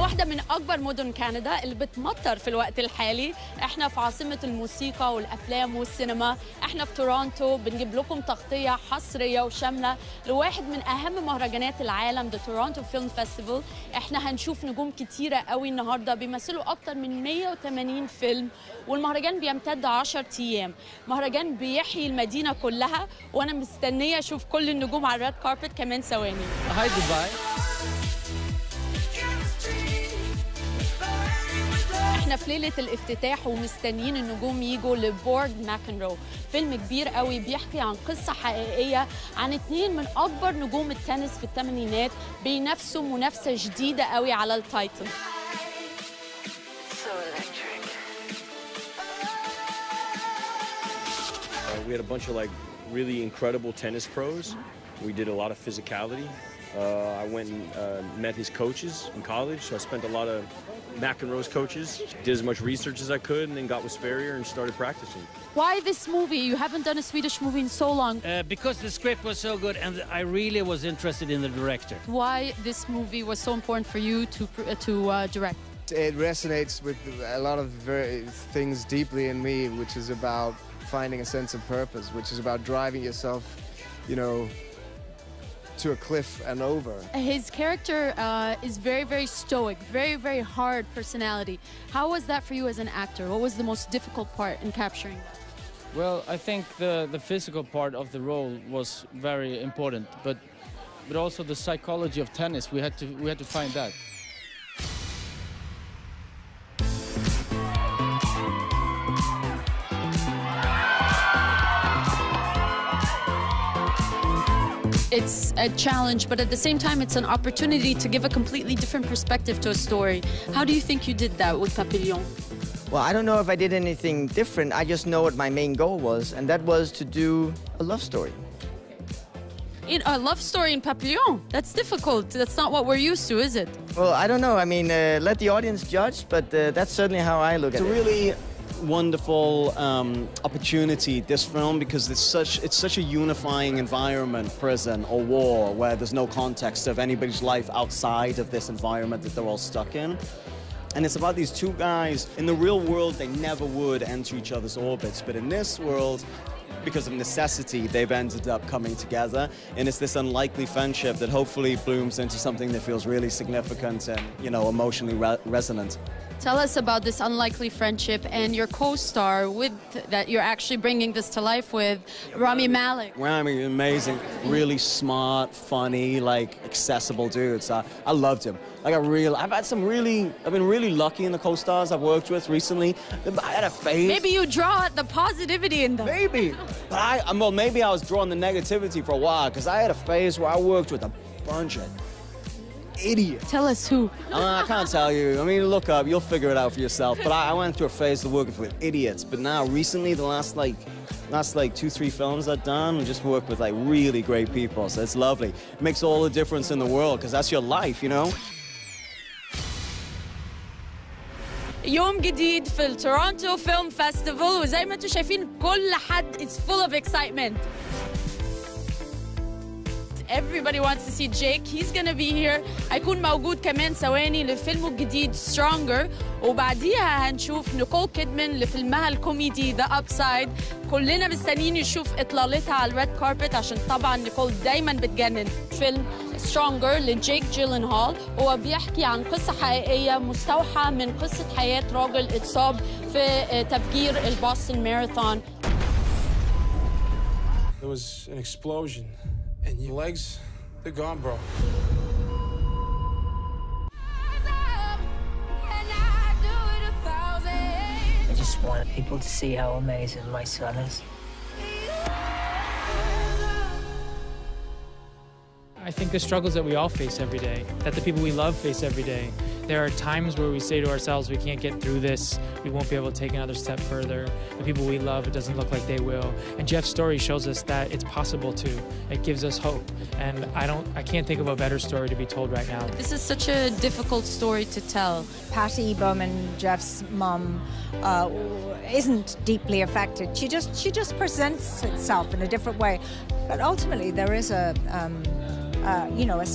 واحدة من أكبر مدن كندا اللي بتمطر في الوقت الحالي. احنا في عاصمة الموسيقى والأفلام والسينما، احنا في تورونتو. بنجيب لكم تغطية حصرية وشاملة لواحد من أهم مهرجانات العالم، The Toronto Film Festival. احنا هنشوف نجوم كتيرة قوي النهاردة بيمثلوا أكتر من 180 فيلم، والمهرجان بيمتد 10 أيام. مهرجان بيحيي المدينة كلها، وأنا مستنية أشوف كل النجوم على الريد كاربت كمان ثواني. هاي دبي. احنا في ليلة الافتتاح ومستنيين النجوم يجوا لبورد ماكنرو، فيلم كبير قوي بيحكي عن قصة حقيقية عن 2 من أكبر نجوم التنس في الثمانينات بينافسوا منافسة جديدة قوي على التايتل. We had a bunch of really incredible tennis pros. We did a lot of physicality. I went and met his coaches in college, so I spent a lot of McEnroe's coaches. Did as much research as I could, and then got with Sperrier and started practicing. Why this movie? You haven't done a Swedish movie in so long. Because the script was so good, and I really was interested in the director. Why this movie was so important for you to direct? It resonates with a lot of things deeply in me, which is about finding a sense of purpose, which is about driving yourself, you know, to a cliff and over. His character is very, very stoic, very, very hard personality. How was that for you as an actor? What was the most difficult part in capturing that? Well, I think the physical part of the role was very important, but also the psychology of tennis. We had to find that. It's a challenge, but at the same time, it's an opportunity to give a completely different perspective to a story. How do you think you did that with Papillon? Well, I don't know if I did anything different. I just know what my main goal was, and that was to do a love story. In a love story in Papillon? That's difficult. That's not what we're used to, is it? Well, I don't know. I mean, let the audience judge, but that's certainly how I look at it. It's a really wonderful opportunity, this film, because it's such a unifying environment, prison or war, where there's no context of anybody's life outside of this environment that they're all stuck in. And it's about these 2 guys. In the real world, they never would enter each other's orbits, but in this world, because of necessity, they've ended up coming together, and it's this unlikely friendship that hopefully blooms into something that feels really significant and, you know, emotionally resonant. Tell us about this unlikely friendship and your co-star that you're actually bringing this to life with, Rami Malek. Rami, amazing, really smart, funny, accessible dude. So I loved him. I've been really lucky in the co-stars I've worked with recently. I had a phase. Maybe you draw the positivity in them. Maybe, but maybe I was drawing the negativity for a while, because I had a phase where I worked with a bunch of idiots. Tell us who. I can't tell you. I mean, look up, you'll figure it out for yourself. But I went through a phase of working with idiots. But now, recently, the last 2-3 films I've done, I just worked with really great people. So it's lovely. It makes all the difference in the world, because that's your life, you know? يوم جديد في التورونتو فيلم فيستيفال، وزي ما انتم شايفين كل حد is full of excitement. Everybody wants to see Jake. He's gonna be here. هيكون موجود كمان ثواني لفيلمه الجديد Stronger، وبعديها هنشوف نيكول كيدمان لفيلمها الكوميدي The Upside. كلنا مستنيين نشوف إطلالتها على الريد كاربت، عشان طبعا نيكول دايما بتجنن. فيلم Stronger لجيك جيلنهال هو بيحكي عن قصة حقيقية مستوحى من قصة حياة راجل اتصاب في تفجير البوسطن ماراثون. There was an explosion. And your legs, they're gone, bro. I just want people to see how amazing my son is. I think the struggles that we all face every day, that the people we love face every day. There are times where we say to ourselves, we can't get through this, we won't be able to take another step further. The people we love, it doesn't look like they will. And Jeff's story shows us that it's possible to. It gives us hope. And I can't think of a better story to be told right now. This is such a difficult story to tell. Patty Bowman, Jeff's mom, isn't deeply affected. She just presents itself in a different way. But ultimately, there is a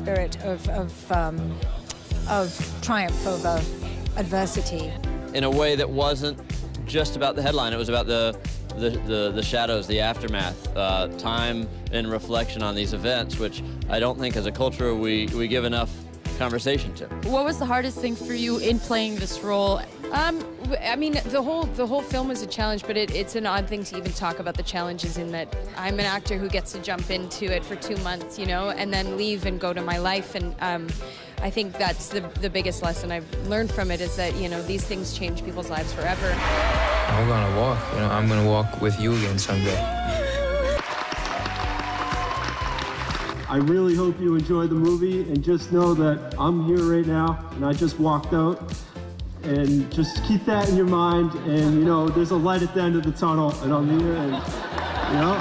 spirit of of triumph over adversity. In a way that wasn't just about the headline, it was about the shadows, the aftermath, time and reflection on these events, which I don't think as a culture we give enough conversation to. What was the hardest thing for you in playing this role? I mean, the whole film was a challenge, but it's an odd thing to even talk about the challenges in that I'm an actor who gets to jump into it for 2 months, you know, and then leave and go to my life. And I think that's the biggest lesson I've learned from it is that, you know, these things change people's lives forever. I'm gonna walk, you know, I'm gonna walk with you again someday. I really hope you enjoy the movie, and just know that I'm here right now and I just walked out, and just keep that in your mind, and you know there's a light at the end of the tunnel and I'm here, and you know.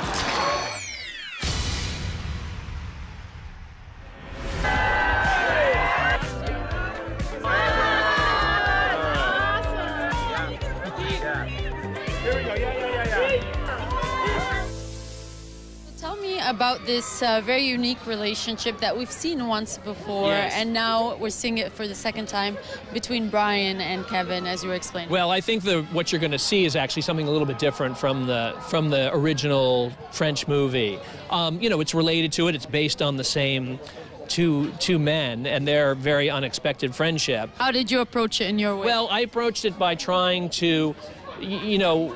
About this very unique relationship that we've seen once before, yes. And now we're seeing it for the second time between Brian and Kevin, as you were explaining. Well, I think what you're going to see is actually something a little bit different from the original French movie. You know, it's related to it. It's based on the same two men and their very unexpected friendship. How did you approach it in your way? Well, I approached it by trying to, you know,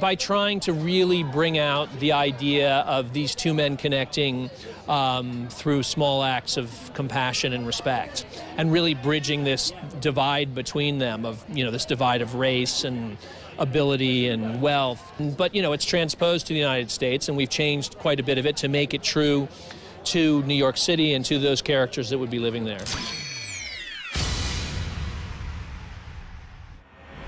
by trying to really bring out the idea of these two men connecting through small acts of compassion and respect, and really bridging this divide between them of, you know, this divide of race and ability and wealth. But, you know, it's transposed to the United States, and we've changed quite a bit of it to make it true to New York City and to those characters that would be living there.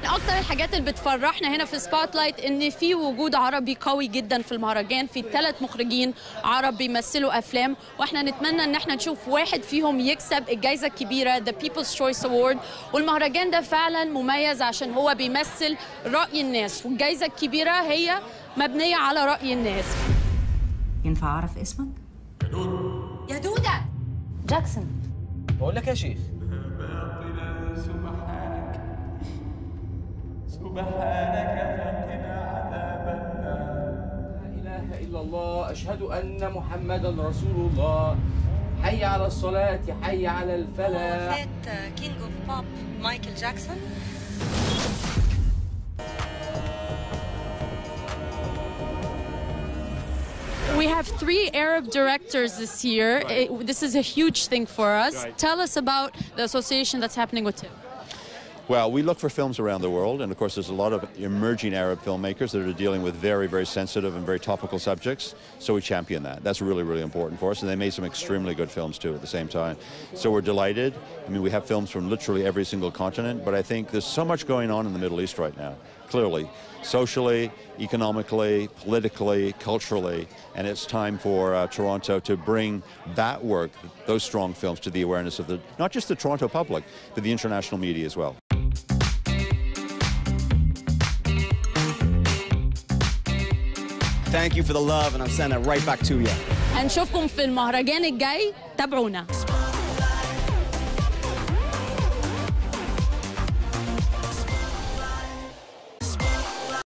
أكتر الحاجات اللي بتفرحنا هنا في سبوت لايت إن في وجود عربي قوي جدا في المهرجان، في 3 مخرجين عرب بيمثلوا أفلام، وإحنا نتمنى إن إحنا نشوف واحد فيهم يكسب الجائزة الكبيرة The People's Choice Award، والمهرجان ده فعلا مميز عشان هو بيمثل رأي الناس، والجائزة الكبيرة هي مبنية على رأي الناس. ينفع أعرف اسمك؟ يا دودة جاكسون. بقول لك يا شيخ. سبحانك فقنا عذاب النار. لا إله إلا الله، أشهد أن محمدا رسول الله. حي على الصلاة، حي على الفلاح. King of Pop Michael Jackson. We have 3 Arab directors this year. This is a huge thing for us. Right. Tell us about the association that's happening with Tiff. Well, we look for films around the world, and of course there's a lot of emerging Arab filmmakers that are dealing with very, very sensitive and very topical subjects, so we champion that. That's really, really important for us, and they made some extremely good films too at the same time. So we're delighted. I mean, we have films from literally every single continent, but I think there's so much going on in the Middle East right now, clearly, socially, economically, politically, culturally, and it's time for Toronto to bring that work, those strong films, to the awareness of not just the Toronto public, but the international media as well. Thank you for the love, and I'm sending it right back to you. هنشوفكم في المهرجان الجاي، تابعونا.